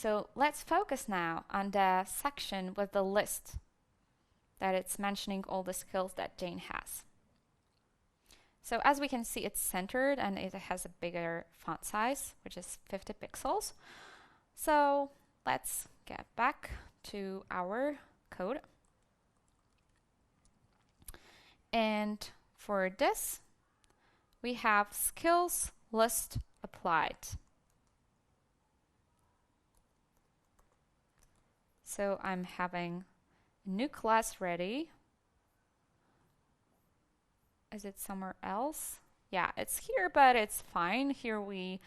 So let's focus now on the section with the list that it's mentioning all the skills that Jane has. So as we can see, it's centered and it has a bigger font size, which is 50 pixels. So let's get back to our code. And for this, we have skills list applied. So I'm having a new class ready. Is it somewhere else? Yeah, it's here, but it's fine. Here we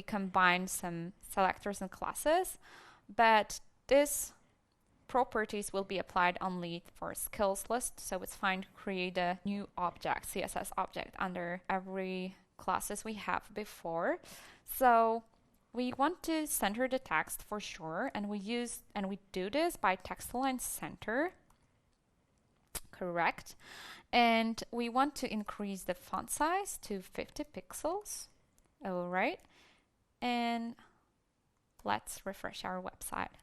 combine some selectors and classes, but this properties will be applied only for skills list, so it's fine to create a new object, CSS object, under every classes we have before. So we want to center the text for sure, and we do this by text align center. Correct. And we want to increase the font size to 50 pixels. All right. And let's refresh our website.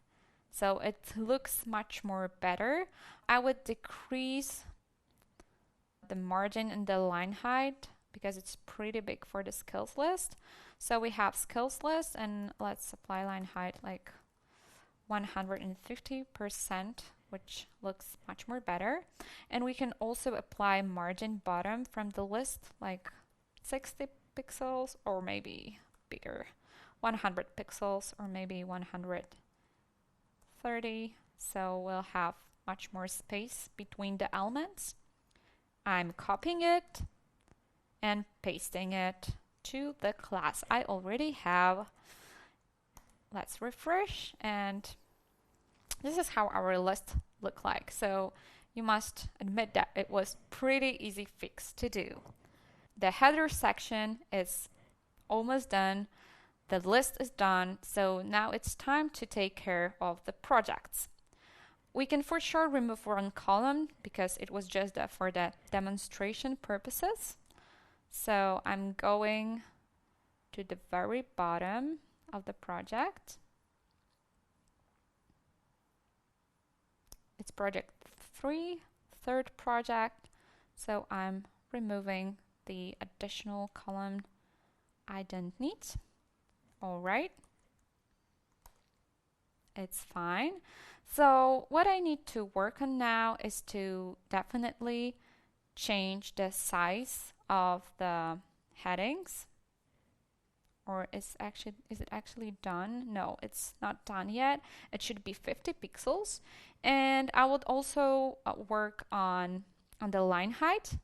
So it looks much more better. I would decrease the margin and the line height because it's pretty big for the skills list. So we have skills list, and let's apply line height like 150%, which looks much more better. And we can also apply margin bottom from the list like 60 pixels or maybe bigger, 100 pixels or maybe 130. So we'll have much more space between the elements. I'm copying it and pasting it to the class I already have. Let's refresh, and this is how our list look like. So you must admit that it was pretty easy fix to do. The header section is almost done. The list is done. So now it's time to take care of the projects. We can for sure remove one column because it was just for the demonstration purposes. So I'm going to the very bottom of the project. It's project 3, third project. So I'm removing the additional column I don't need. All right. It's fine. So what I need to work on now is to definitely change the size of the headings. Or is it actually done? No, it's not done yet. It should be 50 pixels. And I would also work on the line height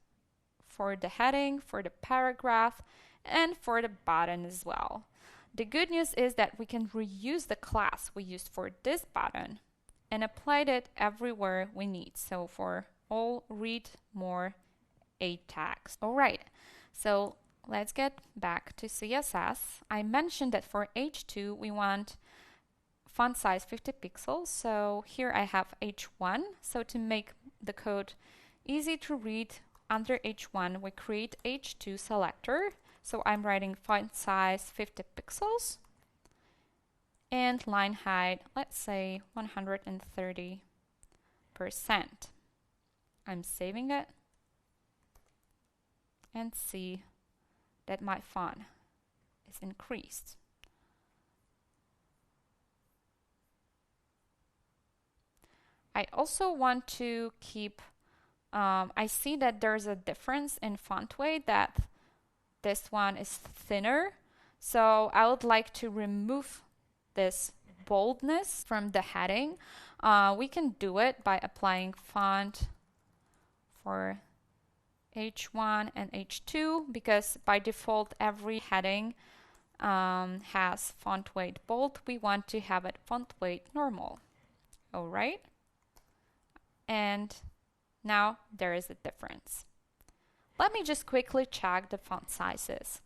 for the heading, for the paragraph, and for the button as well. The good news is that we can reuse the class we used for this button and apply it everywhere we need. So for all read more A tags. All right, so let's get back to CSS. I mentioned that for H2 we want font size 50 pixels. So here I have H1. So to make the code easy to read, under H1 we create H2 selector. So I'm writing font size 50 pixels and line height, let's say 130%. I'm saving it and see that my font is increased. I also want to keep, I see that there's a difference in font weight, that this one is thinner. So I would like to remove this boldness from the heading. We can do it by applying font for H1 and H2 because by default every heading has font weight bold. We want to have it font weight normal. All right. And now there is a difference. Let me just quickly check the font sizes.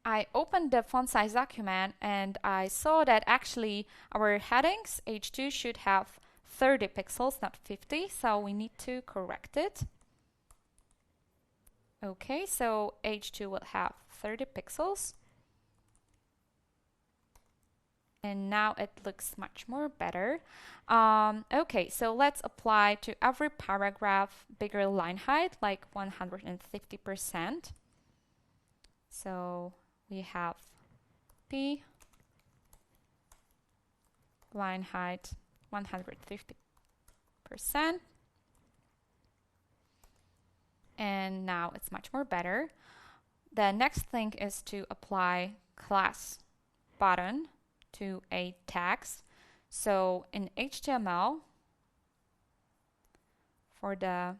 I opened the font size document and I saw that actually our headings H2 should have 30 pixels, not 50, so we need to correct it. Okay, so H2 will have 30 pixels. And now it looks much more better. Okay, so let's apply to every paragraph bigger line height, like 150%. So we have P line height 150%. And now it's much more better. The next thing is to apply class button to a text. So in HTML, for the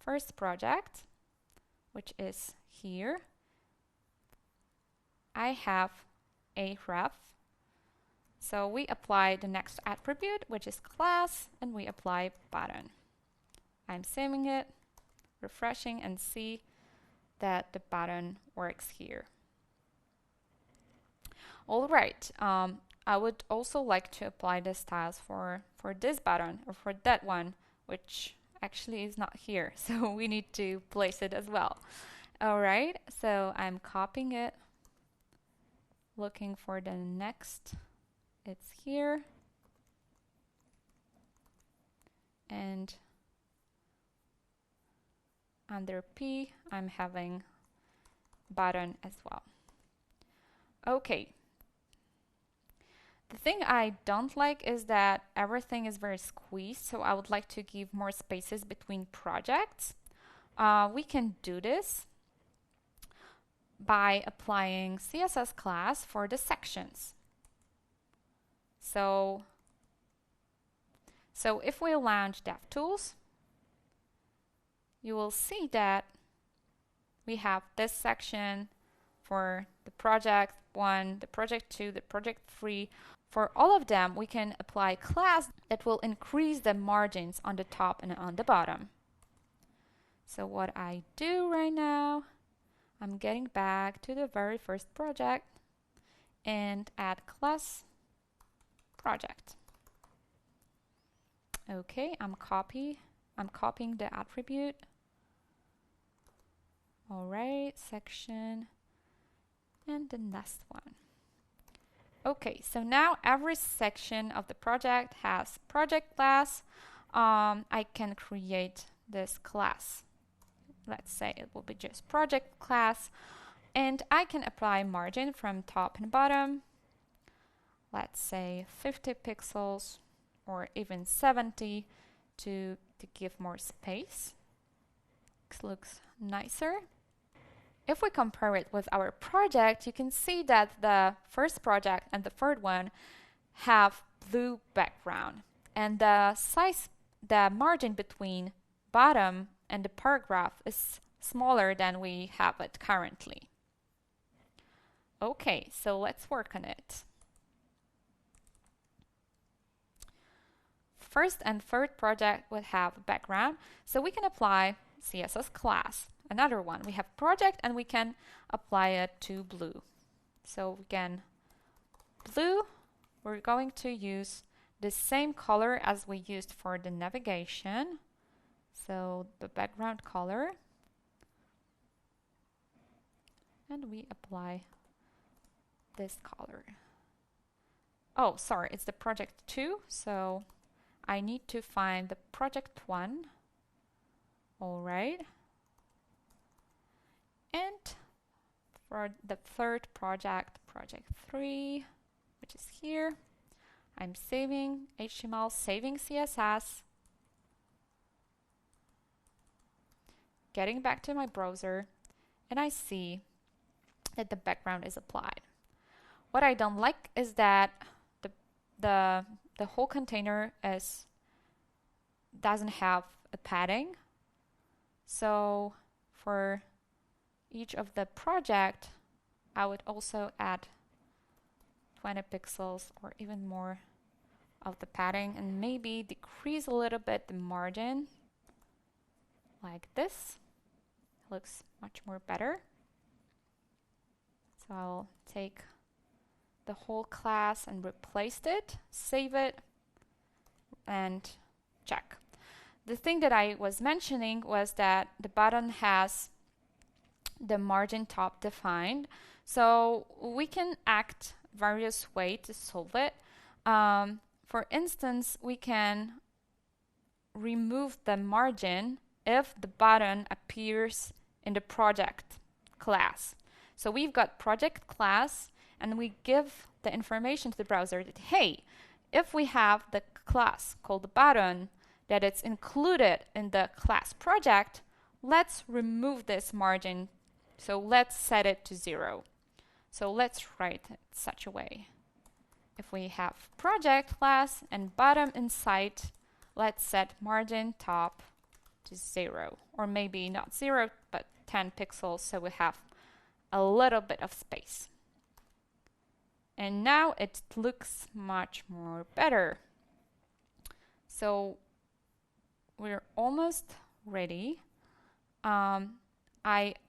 first project, which is here, I have a ref. So we apply the next attribute, which is class, and we apply button. I'm saving it, refreshing, and see that the button works here. All right, I would also like to apply the styles for this button or for that one, which actually is not here. So we need to place it as well. All right, so I'm copying it, looking for the next. It's here. And under P, I'm having button as well. Okay. The thing I don't like is that everything is very squeezed, so I would like to give more spaces between projects. We can do this by applying CSS class for the sections. So if we launch DevTools, you will see that we have this section for the project 1, the project 2, the project 3. For all of them, we can apply class that will increase the margins on the top and on the bottom. So what I do right now, I'm getting back to the very first project and add class project. Okay, I'm copying the attribute. All right, section, and the next one. Okay, so now every section of the project has project class. I can create this class. Let's say it will be just project class, and I can apply margin from top and bottom. Let's say 50 pixels or even 70 to give more space. This looks nicer. If we compare it with our project, you can see that the first project and the third one have blue background, and the margin between bottom and the paragraph is smaller than we have it currently. Okay, so let's work on it. First and third project would have a background, so we can apply CSS class. Another one, we have project and we can apply it to blue. So again, blue, we're going to use the same color as we used for the navigation. So the background color. And we apply this color. Oh, sorry, it's the project 2. So I need to find the project 1. All right. And for the third project, project 3, which is here, I'm saving HTML, saving CSS, getting back to my browser, and I see that the background is applied. What I don't like is that the whole container doesn't have a padding. So for each of the project, I would also add 20 pixels or even more of the padding and maybe decrease a little bit the margin like this. Looks much more better. So I'll take the whole class and replace it, save it, and check. The thing that I was mentioning was that the button has the margin top defined. So we can act various ways to solve it. For instance, we can remove the margin if the button appears in the project class. So we've got project class, and we give the information to the browser that, hey, if we have the class called the button that it's included in the class project, let's remove this margin. So let's set it to 0. So let's write it such a way. If we have project class and bottom inside, let's set margin top to 0, or maybe not 0, but 10 pixels, so we have a little bit of space. And now it looks much more better. So we're almost ready. I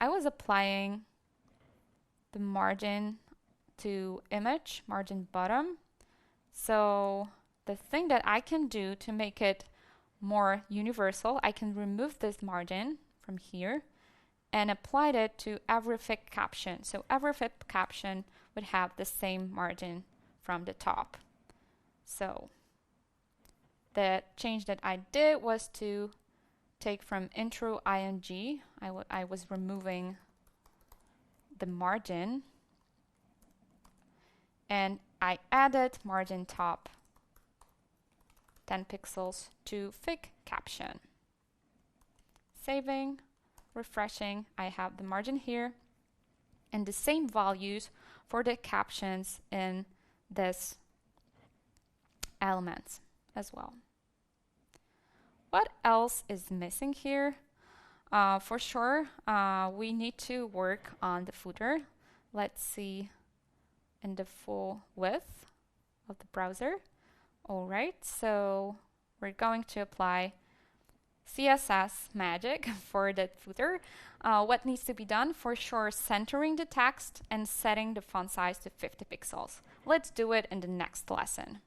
was applying the margin to image, margin bottom. So the thing that I can do to make it more universal, I can remove this margin from here and apply it to every fit caption. So every fit caption would have the same margin from the top. So the change that I did was to take from intro ing, I was removing the margin, and I added margin top 10 pixels to fig caption. Saving, refreshing, I have the margin here, and the same values for the captions in this elements as well. What else is missing here? For sure, we need to work on the footer. Let's see in the full width of the browser. All right, so we're going to apply CSS magic for that footer. What needs to be done? For sure, centering the text and setting the font size to 50 pixels. Let's do it in the next lesson.